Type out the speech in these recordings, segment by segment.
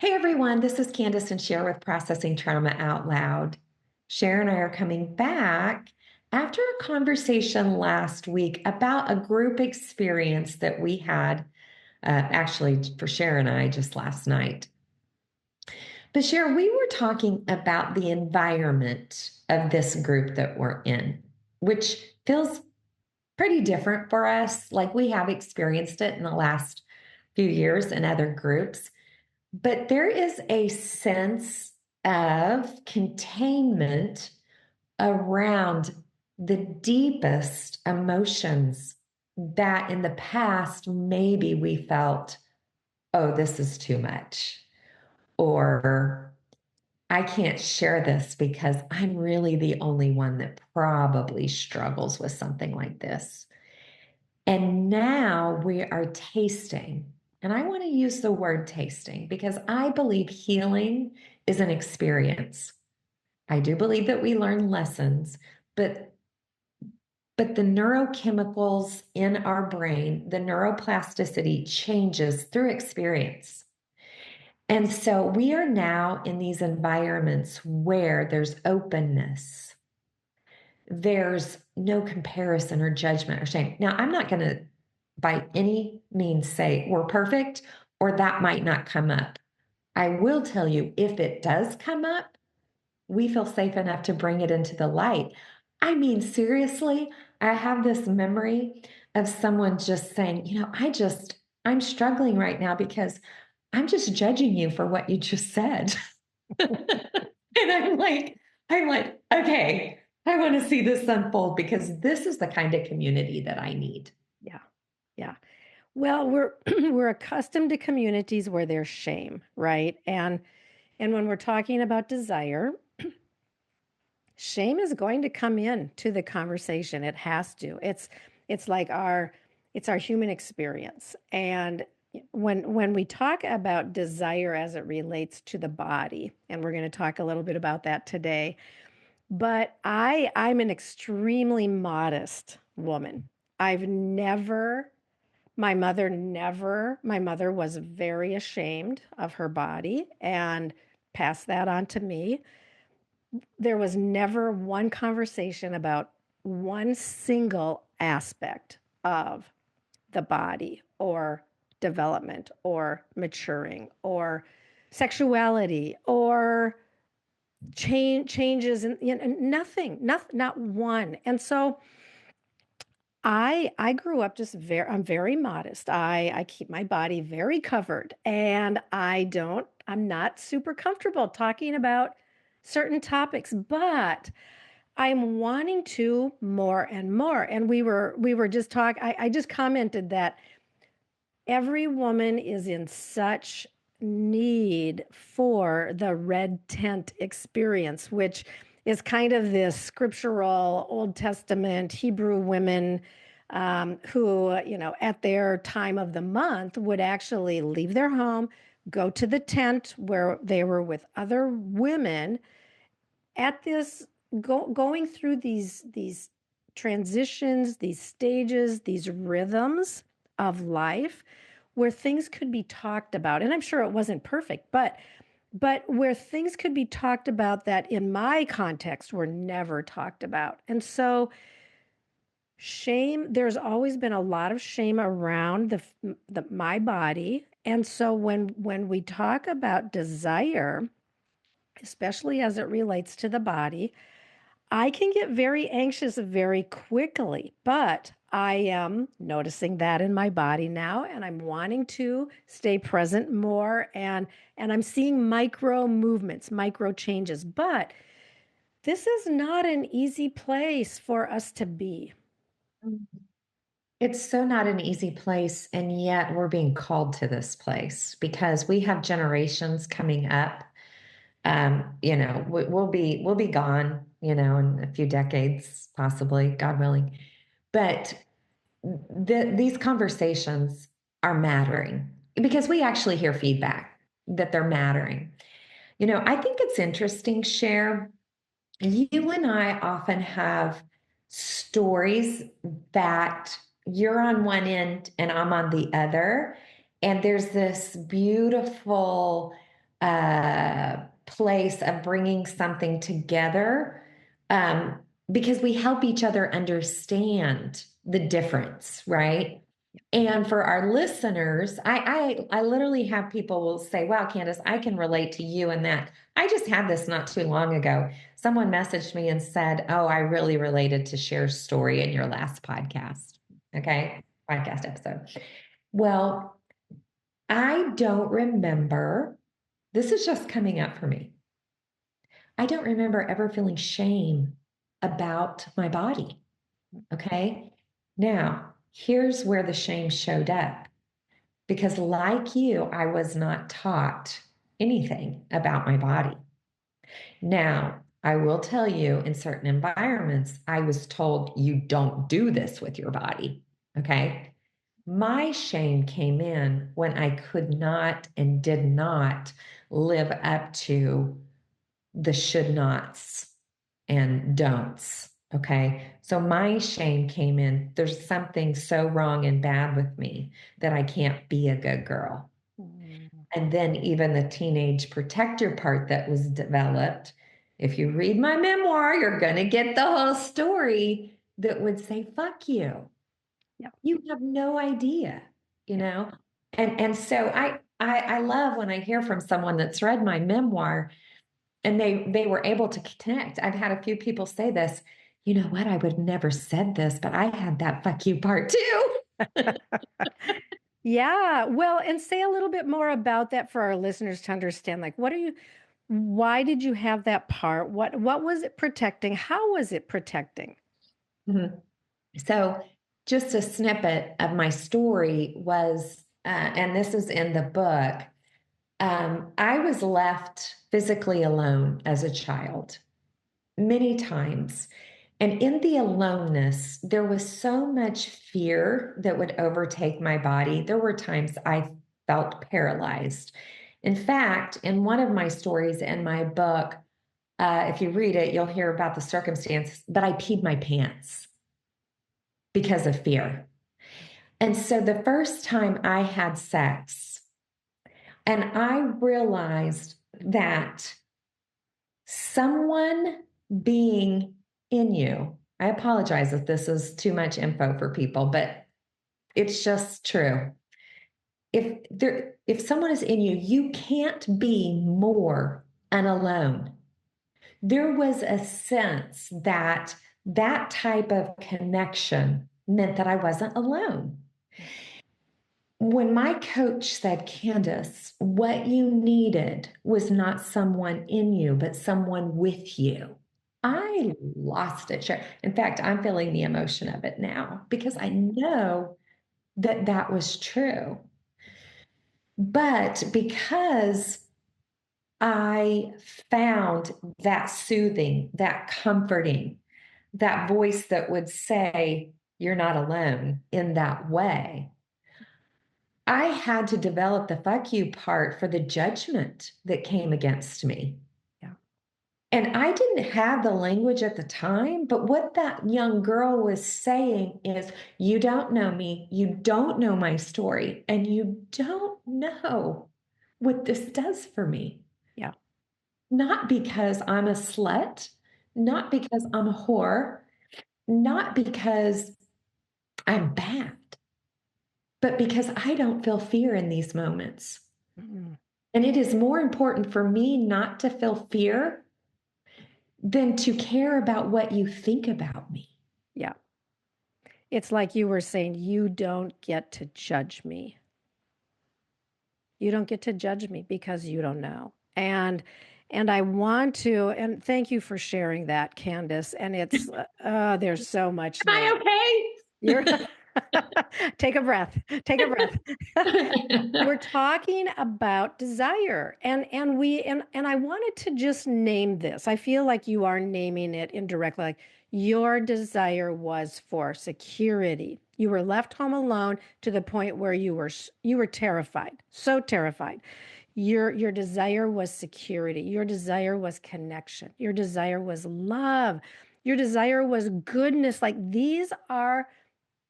Hey everyone, this is Kandace and Sher with Processing Trauma Out Loud. Sher and I are coming back after a conversation last week about a group experience that we had, actually for Sher and I just last night. But Sher, we were talking about the environment of this group that we're in, which feels pretty different for us. Like we have experienced it in the last few years in other groups. But there is a sense of containment around the deepest emotions that in the past maybe we felt, oh, this is too much, or I can't share this because I'm really the only one that probably struggles with something like this. And now we are tasting. And I want to use the word tasting because I believe healing is an experience. I do believe that we learn lessons, but the neurochemicals in our brain, the neuroplasticity changes through experience. And so we are now in these environments where there's openness, there's no comparison or judgment or shame. Now, I'm not going to by any means say we're perfect or that might not come up. I will tell you if it does come up, we feel safe enough to bring it into the light. I mean, seriously, I have this memory of someone just saying, I'm struggling right now because I'm just judging you for what you just said. And I'm like, okay, I want to see this unfold because this is the kind of community that I need. Yeah. Yeah. Well, we're we're accustomed to communities where there's shame, right? And when we're talking about desire, shame is going to come in to the conversation. It has to. It's like our human experience. And when we talk about desire as it relates to the body, and we're going to talk a little bit about that today, but I'm an extremely modest woman. I've never my mother was very ashamed of her body and passed that on to me. There was never one conversation about one single aspect of the body or development or maturing or sexuality or changes, and nothing, not one. And so I grew up just I'm very modest. I keep my body very covered, and I'm not super comfortable talking about certain topics, but I'm wanting to more and more. And we were just I just commented that every woman is in such need for the red tent experience, which is kind of this scriptural Old Testament Hebrew women who, at their time of the month would actually leave their home, go to the tent where they were with other women at this, going through these transitions, these stages, these rhythms of life where things could be talked about. And I'm sure it wasn't perfect, but where things could be talked about that in my context were never talked about. And so shame, there's always been a lot of shame around my body. And so when we talk about desire, especially as it relates to the body, I can get very anxious very quickly, but I am noticing that in my body now, and I'm wanting to stay present more, and I'm seeing micro movements, micro changes. But this is not an easy place for us to be. It's so not an easy place, and yet we're being called to this place because we have generations coming up. We'll be gone, in a few decades, possibly, God willing. But these conversations are mattering because we actually hear feedback that they're mattering. I think it's interesting, Cher. You and I often have stories that you're on one end and I'm on the other. And there's this beautiful place of bringing something together, um, because we help each other understand the difference, right? And for our listeners, I literally have people will say, "Wow, Candace, I can relate to you in that." I just had this not too long ago. Someone messaged me and said, "Oh, I really related to Cher's story in your last podcast." Okay, podcast episode. Well, I don't remember. This is just coming up for me. I don't remember ever feeling shame about my body. Okay. Now, here's where the shame showed up because, like you, I was not taught anything about my body. Now, I will tell you in certain environments, I was told you don't do this with your body. Okay. My shame came in when I could not and did not live up to the should nots and don'ts. Okay. So my shame came in. There's something so wrong and bad with me that I can't be a good girl. Mm, And then even the teenage protector part that was developed. If you read my memoir, you're going to get the whole story that would say, fuck you. yeah, You have no idea, you yeah. know? And so I love when I hear from someone that's read my memoir and they were able to connect. I've had a few people say this, you know what? I would never said this, but I had that fuck you part too. Yeah. Well, and say a little bit more about that for our listeners to understand. Like, why did you have that part? What was it protecting? How was it protecting? Mhm. So just a snippet of my story was, and this is in the book. I was left physically alone as a child many times. And in the aloneness, there was so much fear that would overtake my body. There were times I felt paralyzed. In fact, in one of my stories in my book, if you read it, you'll hear about the circumstance that I peed my pants because of fear. And so the first time I had sex, and I realized that someone being in you, I apologize if this is too much info for people, but it's just true. If someone is in you, you can't be more unalone. There was a sense that that type of connection meant that I wasn't alone. When my coach said, Candace, what you needed was not someone in you, but someone with you, I lost it. Sure. In fact, I'm feeling the emotion of it now because I know that that was true. But because I found that soothing, that comforting, that voice that would say, you're not alone in that way, I had to develop the fuck you part for the judgment that came against me. Yeah. And I didn't have the language at the time, but what that young girl was saying is, you don't know me, you don't know my story, and you don't know what this does for me. Yeah. Not because I'm a slut, not because I'm a whore, not because I'm bad, but because I don't feel fear in these moments. Mm, And it is more important for me not to feel fear than to care about what you think about me. yeah. It's like you were saying, you don't get to judge me. You don't get to judge me because you don't know. And I want to, and thank you for sharing that, Candace. And it's there's so much there. Am I You're take a breath. Take a breath. okay? We're talking about desire, and I wanted to just name this. I feel like you are naming it indirectly. Like your desire was for security. You were left home alone to the point where you were terrified, so terrified. Your desire was security. Your desire was connection. Your desire was love. Your desire was goodness. Like these are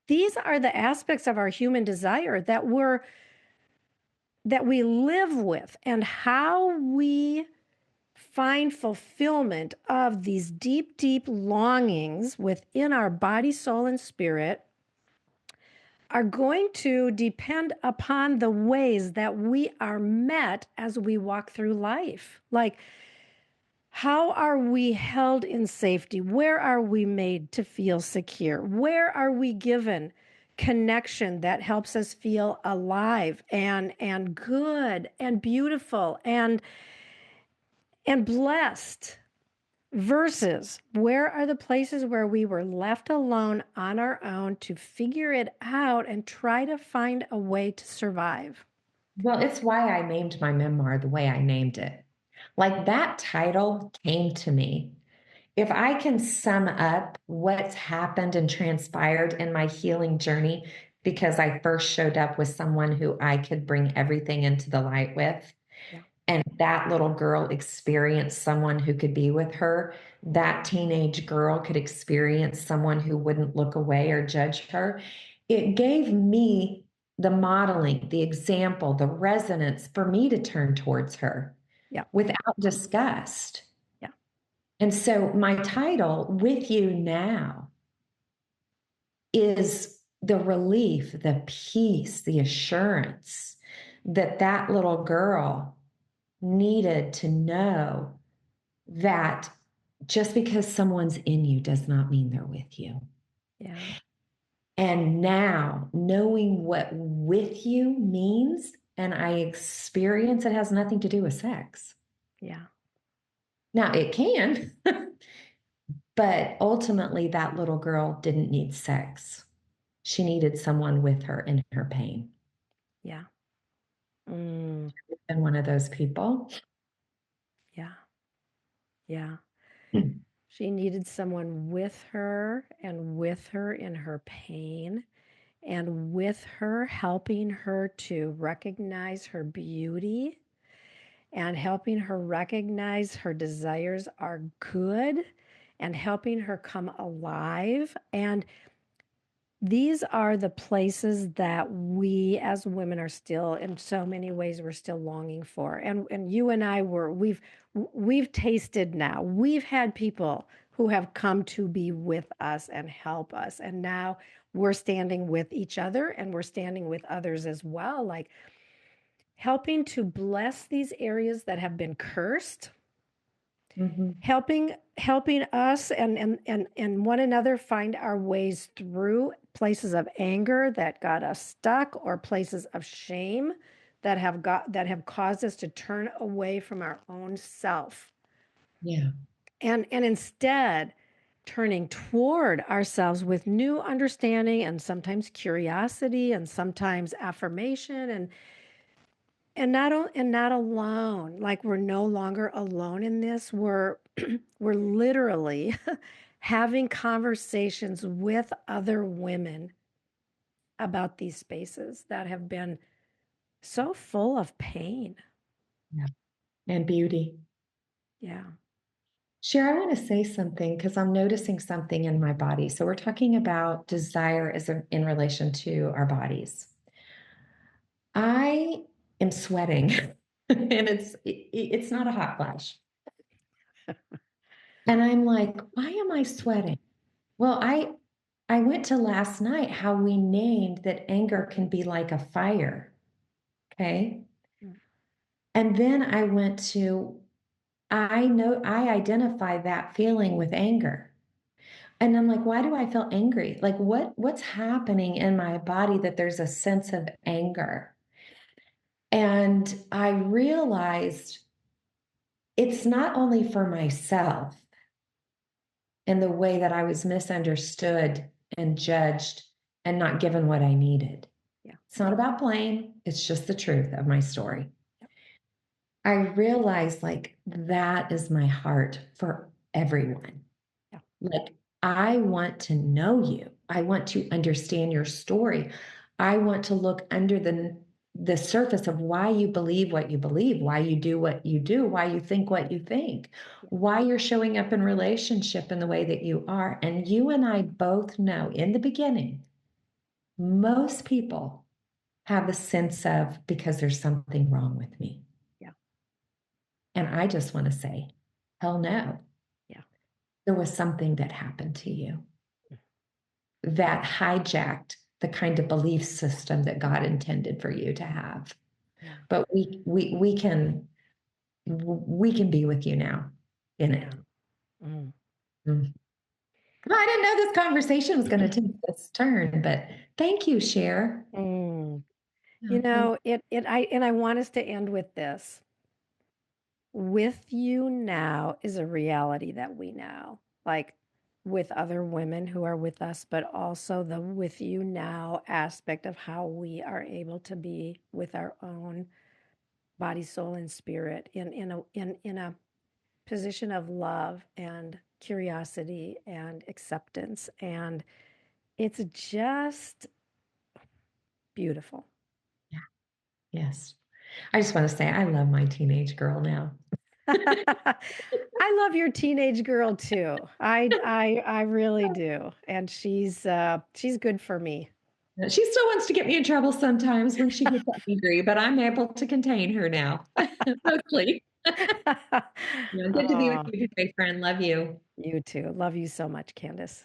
the aspects of our human desire that were that we live with and how we find fulfillment of these deep, deep longings within our body, soul, and spirit are going to depend upon the ways that we are met as we walk through life. Like, how are we held in safety? Where are we made to feel secure? Where are we given connection that helps us feel alive and good and beautiful and blessed? Versus where are the places where we were left alone on our own to figure it out and try to find a way to survive? Well, it's why I named my memoir the way I named it. Like that title came to me. If I can sum up what's happened and transpired in my healing journey, because I first showed up with someone who I could bring everything into the light with, Yeah, and that little girl experienced someone who could be with her, that teenage girl could experience someone who wouldn't look away or judge her. It gave me the modeling, the example, the resonance for me to turn towards her yeah, without disgust. yeah, And so my title, With You Now, is the relief, the peace, the assurance that that little girl needed to know that just because someone's in you does not mean they're with you. yeah, And now, knowing what with you means, and I experience it has nothing to do with sex. yeah, Now, it can, but ultimately, that little girl didn't need sex. She needed someone with her in her pain. yeah. Mm, And one of those people. yeah, yeah. Mm. She needed someone with her and with her in her pain and with her, helping her to recognize her beauty and helping her recognize her desires are good and helping her come alive. And these are the places that we as women are still, in so many ways, we're still longing for. And you and I we've tasted now. We've had people who have come to be with us and help us. And now we're standing with each other and we're standing with others as well, like helping to bless these areas that have been cursed, Mhm. helping us and one another find our ways through places of anger that got us stuck, or places of shame that have caused us to turn away from our own self, Yeah. and instead turning toward ourselves with new understanding and sometimes curiosity and sometimes affirmation, and not alone. Like, we're no longer alone in this. We're literally having conversations with other women about these spaces that have been so full of pain. Yeah. And beauty. Yeah. Sure, I want to say something because I'm noticing something in my body. So we're talking about desire in relation to our bodies. I am sweating, and it's not a hot flash. And I'm like, why am I sweating? Well, I went to last night how we named that anger can be like a fire. Okay. Mm, And then I went to, I know I identify that feeling with anger. And I'm like, why do I feel angry? Like what's happening in my body that there's a sense of anger? And I realized it's not only for myself in the way that I was misunderstood and judged and not given what I needed. yeah. It's not about blame, it's just the truth of my story. Yep. I realized like that is my heart for everyone. Yeah. Like, I want to know you. I want to understand your story. I want to look under the surface of why you believe what you believe, why you do what you do, why you think what you think, Yeah. why you're showing up in relationship in the way that you are. And you and I both know in the beginning, most people have a sense of because there's something wrong with me. Yeah. And I just want to say, hell no. Yeah. There was something that happened to you that hijacked the kind of belief system that God intended for you to have. Yeah. But we can be with you now in Yeah. it. Mm. Mm. Well, I didn't know this conversation was going to take this turn, but thank you, Cher. Mm. Yeah, thank I want us to end with this. With you now is a reality that we know, like with other women who are with us, but also the with you now aspect of how we are able to be with our own body, soul, and spirit in a position of love and curiosity and acceptance. And it's just beautiful. yeah, yes. I just want to say I love my teenage girl now. I love your teenage girl too. I really do. And she's good for me. She still wants to get me in trouble sometimes when she gets angry, but I'm able to contain her now, mostly. Yeah, good to be with Oh, you today, friend. Love you. you too. Love you so much, Candace.